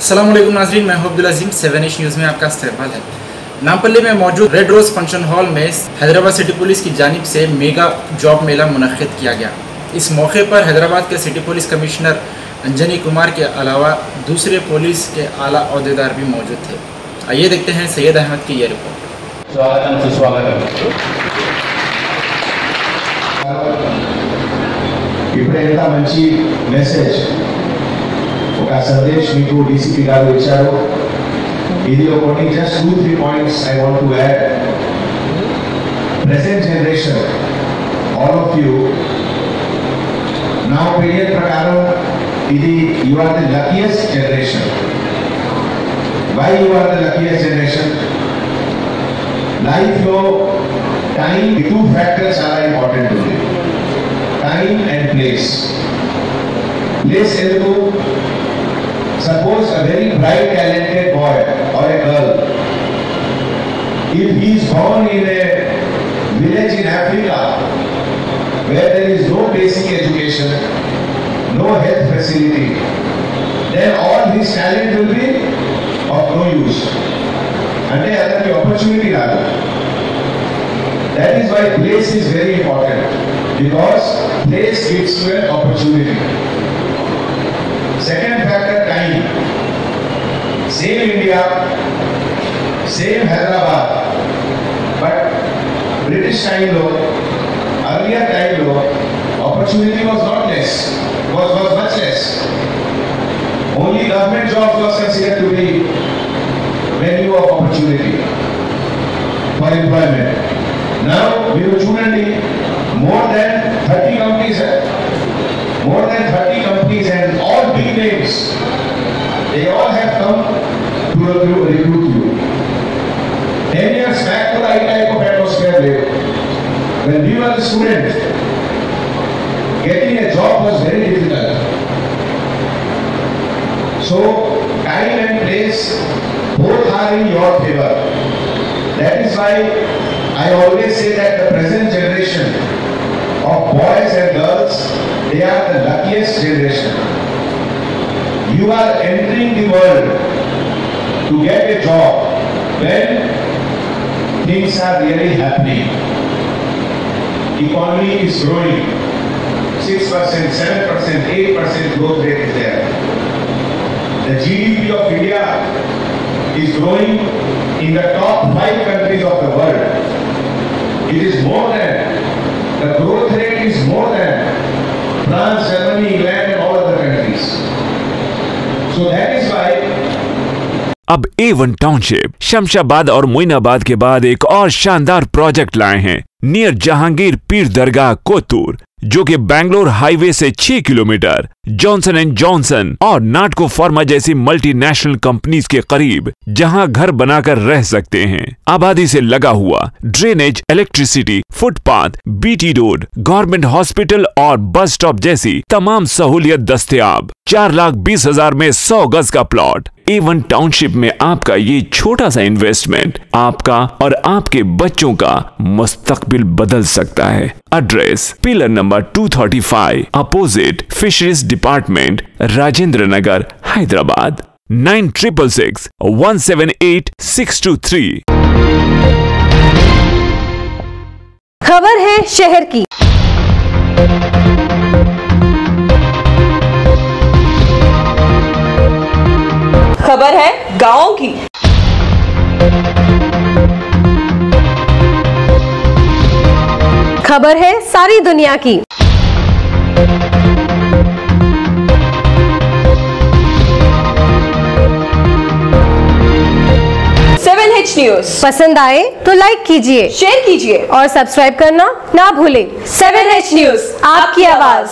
अस्सलामुअलैकुम नाज़रीन, मैं हूं अब्दुल अजीम। 7H न्यूज़ में आपका इस्तकबाल है। नामपल्ली में मौजूद रेड रोज़ फंक्शन हॉल में हैदराबाद सिटी पुलिस की जानिब से मेगा जॉब मेला मुनक़्क़िद किया गया। इस मौके पर हैदराबाद के city police commissioner Anjani Kumar के अलावा दूसरे पुलिस के आला अहदेदार भी मौजूद थे। आइए देखते हैं सैयद अहमद की ये रिपोर्ट। ఇప్పుడే ఎంత మంచి మెసేజ్ ఒక సందేశ్ మీకు డీసీపీ గారు ఇచ్చారు. ఇది ఒకటి just 2-3 points I want to add. Present generation all of you నా ఒపీనియన్ ప్రకారం ఇది you are the luckiest generation. Why you are the luckiest generation? Life లో టైం 2 ఫ్యాక్టర్ చాలా ఇంపార్టెంట్ ఉంది. Time and place. Place ఎందుకు? Suppose a very bright, talented boy or a girl, if he is born in a village in Africa where there is no basic education, no health facility, then all his talent will be of no use. అంటే అతనికి opportunity రాదు. That is why place is very important. Because place gives you an opportunity. Second factor, time. Same India, same Hyderabad, but British time lo, earlier time lo, opportunity was not less, was much less. Only government jobs was considered to be venue of opportunity for employment. Now we will చూడండి, more than 30 companies and all big names, they all have come to recruit you. 10 years back to the type of atmosphere there. When we were students, getting a job was very difficult. So time and place both are in your favor. That is why I always say that the present generation of boys and girls, they are the luckiest generation. You are entering the world to get a job when things are really happening. Economy is growing. 6%, 7%, 8% growth rate is there. The GDP of India is growing in the top 5 countries of the world. It is more than, the growth rate is more than France, Germany, England and all other countries. So that is why अब A1 township Shamshabad और मोइनाबाद के बाद एक और शानदार project लाए हैं near Jahangir पीर दरगाह कोतूर, जो कि बैंगलोर हाईवे से 6 किलोमीटर जॉनसन एंड जॉनसन और नाटको फार्मा जैसी मल्टीनेशनल कंपनीज के करीब, जहां घर बनाकर रह सकते हैं। आबादी से लगा हुआ drainage, electricity, footpath, BT road, government hospital और बस स्टॉप जैसी तमाम सहूलियत दस्तयाब। 4,20,000 में 100 गज का प्लॉट। A1 टाउनशिप में आपका ये छोटा सा इन्वेस्टमेंट आपका और आपके बच्चों का मुस्तकबिल बदल सकता है। Address pillar number 235 opposite fisheries department, Rajendra Nagar, Hyderabad. 9666178623। खबर है शहर की। खबर है गांव की। खबर है सारी दुनिया की। 7H न्यूज़ पसंद आए तो लाइक कीजिए, शेयर कीजिए और सब्सक्राइब करना ना भूलें। 7H न्यूज़, आपकी आवाज।